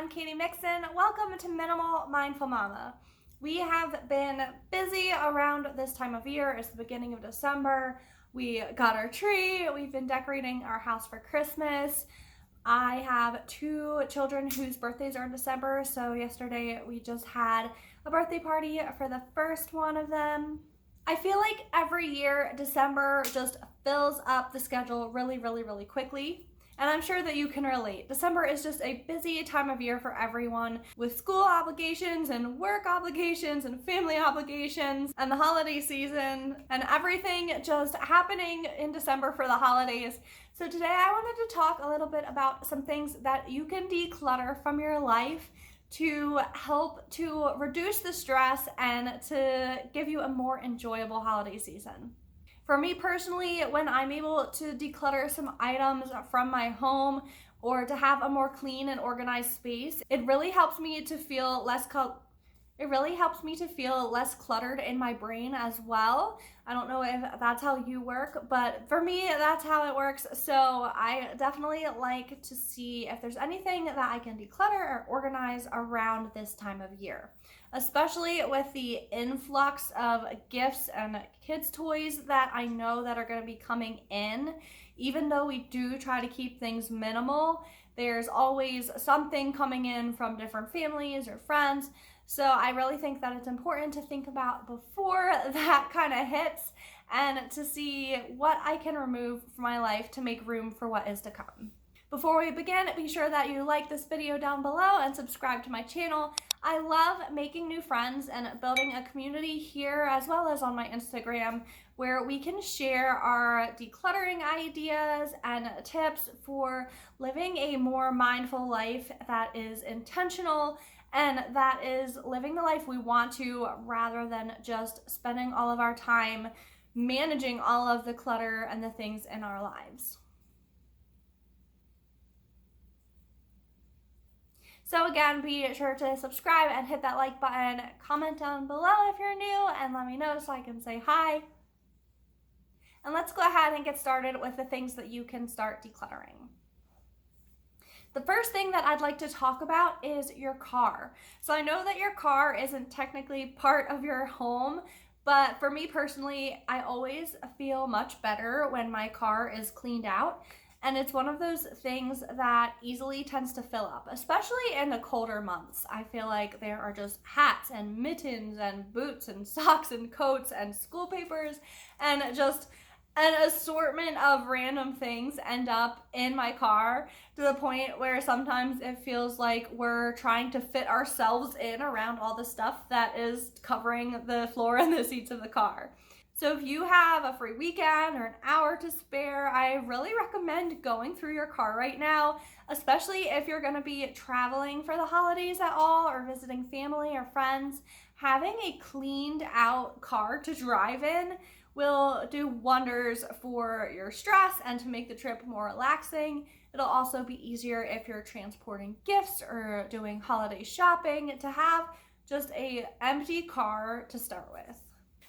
I'm Katie Mixon. Welcome to Minimal Mindful Mama. We have been busy around this time of year. It's the beginning of December. We got our tree. We've been decorating our house for Christmas. I have two children whose birthdays are in December, so yesterday we just had a birthday party for the first one of them. I feel like every year December just fills up the schedule really quickly. And I'm sure that you can relate. December is just a busy time of year for everyone with school obligations and work obligations and family obligations and the holiday season and everything just happening in December for the holidays. So today I wanted to talk a little bit about some things that you can declutter from your life to help to reduce the stress and to give you a more enjoyable holiday season. For me personally, when I'm able to declutter some items from my home or to have a more clean and organized space, it really helps me to feel less cluttered in my brain as well. I don't know if that's how you work, but for me, that's how it works. So I definitely like to see if there's anything that I can declutter or organize around this time of year, especially with the influx of gifts and kids' toys that I know that are going to be coming in. Even though we do try to keep things minimal, there's always something coming in from different families or friends. So I really think that it's important to think about before that kind of hits and to see what I can remove from my life to make room for what is to come. Before we begin, be sure that you like this video down below and subscribe to my channel. I love making new friends and building a community here as well as on my Instagram where we can share our decluttering ideas and tips for living a more mindful life that is intentional and that is living the life we want to rather than just spending all of our time managing all of the clutter and the things in our lives. So again, be sure to subscribe and hit that like button, comment down below if you're new, and let me know so I can say hi. And let's go ahead and get started with the things that you can start decluttering. The first thing that I'd like to talk about is your car. So I know that your car isn't technically part of your home, but for me personally, I always feel much better when my car is cleaned out. And it's one of those things that easily tends to fill up, especially in the colder months. I feel like there are just hats and mittens and boots and socks and coats and school papers and just an assortment of random things end up in my car to the point where sometimes it feels like we're trying to fit ourselves in around all the stuff that is covering the floor and the seats of the car. So if you have a free weekend or an hour to spare, I really recommend going through your car right now, especially if you're going to be traveling for the holidays at all or visiting family or friends. Having a cleaned out car to drive in will do wonders for your stress and to make the trip more relaxing. It'll also be easier if you're transporting gifts or doing holiday shopping to have just an empty car to start with.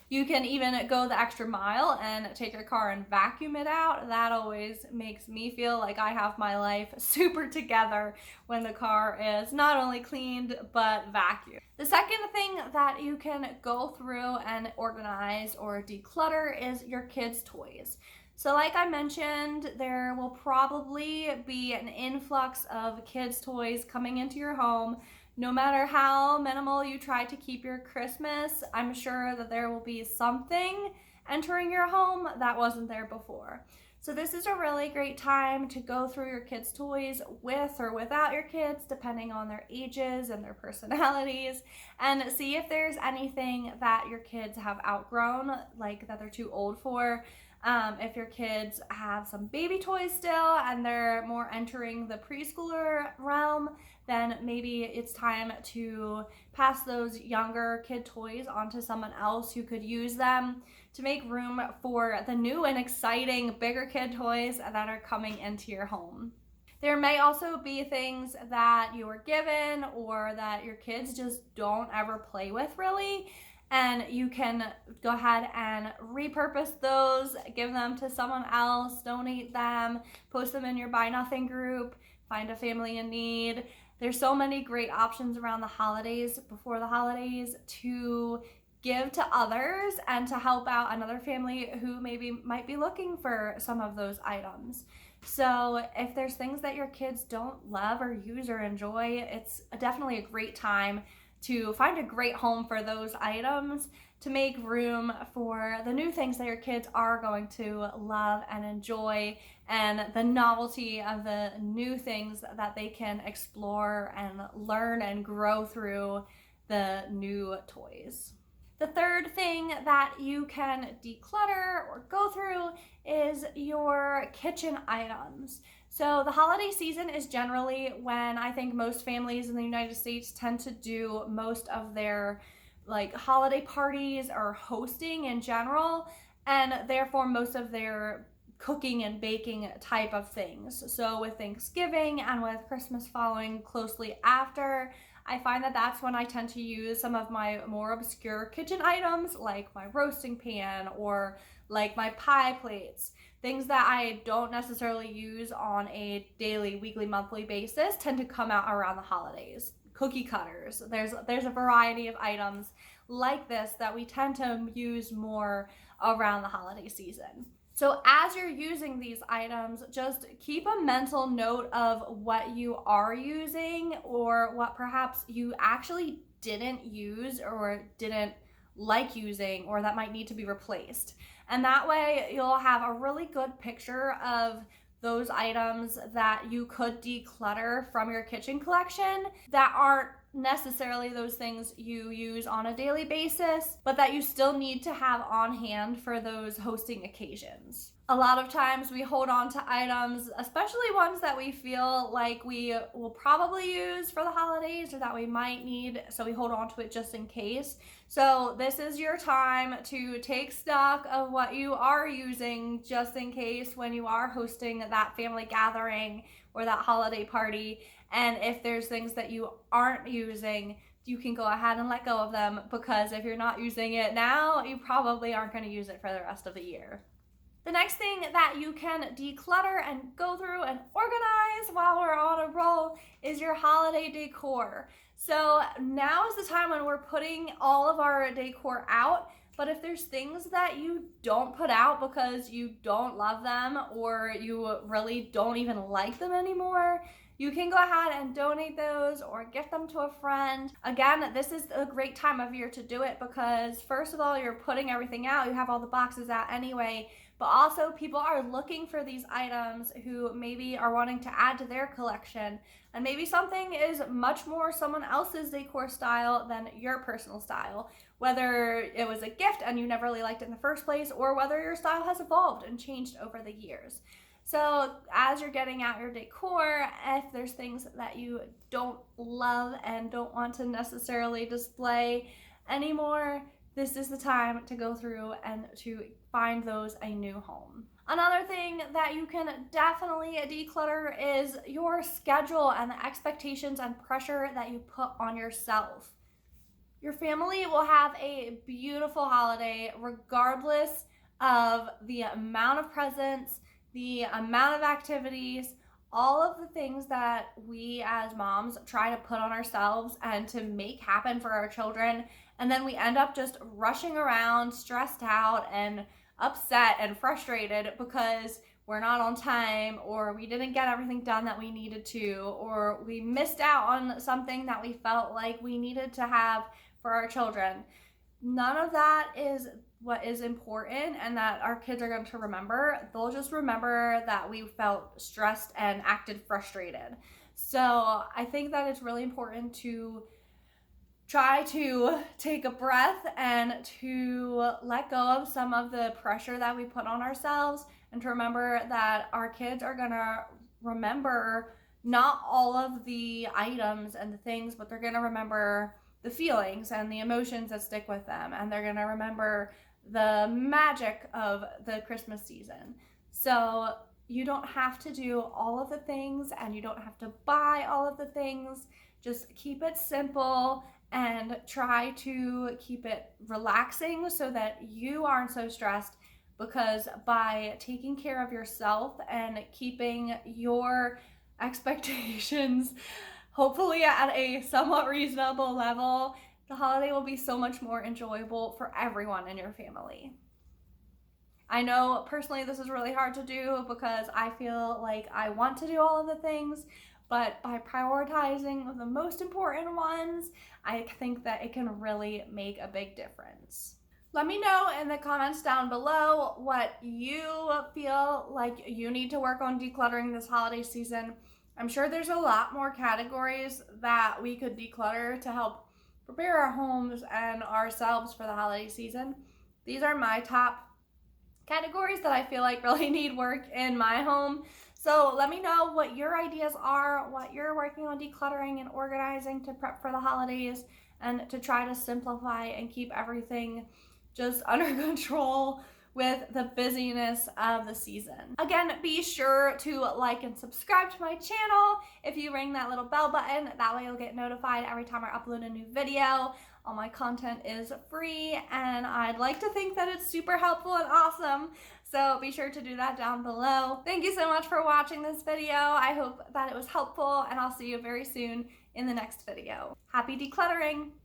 You can even go the extra mile and take your car and vacuum it out. That always makes me feel like I have my life super together when the car is not only cleaned but vacuumed. The second thing that you can go through and organize or declutter is your kids' toys. So like I mentioned, there will probably be an influx of kids' toys coming into your home. No matter how minimal you try to keep your Christmas, I'm sure that there will be something entering your home that wasn't there before. So this is a really great time to go through your kids' toys with or without your kids, depending on their ages and their personalities, and see if there's anything that your kids have outgrown, like that they're too old for. If your kids have some baby toys still and they're more entering the preschooler realm, then maybe it's time to pass those younger kid toys onto someone else who could use them to make room for the new and exciting bigger kid toys that are coming into your home. There may also be things that you were given or that your kids just don't ever play with really, and you can go ahead and repurpose those, give them to someone else, donate them, post them in your Buy Nothing group, find a family in need, There's so many great options around the holidays, before the holidays, to give to others and to help out another family who maybe might be looking for some of those items. So if there's things that your kids don't love or use or enjoy, it's definitely a great time to find a great home for those items, to make room for the new things that your kids are going to love and enjoy, and the novelty of the new things that they can explore and learn and grow through the new toys. The third thing that you can declutter or go through is your kitchen items. So the holiday season is generally when I think most families in the United States tend to do most of their like holiday parties or hosting in general, and therefore most of their cooking and baking type of things. So with Thanksgiving and with Christmas following closely after, I find that that's when I tend to use some of my more obscure kitchen items, like my roasting pan or like my pie plates. Things that I don't necessarily use on a daily, weekly, monthly basis tend to come out around the holidays. Cookie cutters. There's a variety of items like this that we tend to use more around the holiday season. So as you're using these items, just keep a mental note of what you are using or what perhaps you actually didn't use or didn't like using or that might need to be replaced. And that way you'll have a really good picture of those items that you could declutter from your kitchen collection that aren't necessarily those things you use on a daily basis, but that you still need to have on hand for those hosting occasions. A lot of times we hold on to items, especially ones that we feel like we will probably use for the holidays or that we might need, so we hold on to it just in case. So this is your time to take stock of what you are using just in case when you are hosting that family gathering or that holiday party. And if there's things that you aren't using, you can go ahead and let go of them, because if you're not using it now, you probably aren't going to use it for the rest of the year. The next thing that you can declutter and go through and organize while we're on a roll is your holiday decor. So now is the time when we're putting all of our decor out, but if there's things that you don't put out because you don't love them or you really don't even like them anymore, you can go ahead and donate those or gift them to a friend. Again, this is a great time of year to do it because first of all, you're putting everything out, you have all the boxes out anyway, but also people are looking for these items who maybe are wanting to add to their collection, and maybe something is much more someone else's decor style than your personal style, whether it was a gift and you never really liked it in the first place, or whether your style has evolved and changed over the years. So as you're getting out your decor, if there's things that you don't love and don't want to necessarily display anymore, this is the time to go through and to find those a new home. Another thing that you can definitely declutter is your schedule and the expectations and pressure that you put on yourself. Your family will have a beautiful holiday regardless of the amount of presents, the amount of activities, all of the things that we as moms try to put on ourselves and to make happen for our children. And then we end up just rushing around, stressed out and upset and frustrated because we're not on time, or we didn't get everything done that we needed to, or we missed out on something that we felt like we needed to have for our children. None of that is what is important and that our kids are going to remember. They'll just remember that we felt stressed and acted frustrated. So I think that it's really important to try to take a breath and to let go of some of the pressure that we put on ourselves, and to remember that our kids are gonna remember not all of the items and the things, but they're gonna remember the feelings and the emotions that stick with them, and they're gonna remember the magic of the Christmas season. So you don't have to do all of the things and you don't have to buy all of the things. Just keep it simple and try to keep it relaxing so that you aren't so stressed, because by taking care of yourself and keeping your expectations hopefully at a somewhat reasonable level, the holiday will be so much more enjoyable for everyone in your family. I know personally this is really hard to do because I feel like I want to do all of the things, but by prioritizing the most important ones, I think that it can really make a big difference. Let me know in the comments down below what you feel like you need to work on decluttering this holiday season. I'm sure there's a lot more categories that we could declutter to help prepare our homes and ourselves for the holiday season. These are my top categories that I feel like really need work in my home. So let me know what your ideas are, what you're working on decluttering and organizing to prep for the holidays and to try to simplify and keep everything just under control with the busyness of the season. Again, be sure to like and subscribe to my channel. If you ring that little bell button, that way you'll get notified every time I upload a new video. All my content is free and I'd like to think that it's super helpful and awesome. So be sure to do that down below. Thank you so much for watching this video. I hope that it was helpful and I'll see you very soon in the next video. Happy decluttering!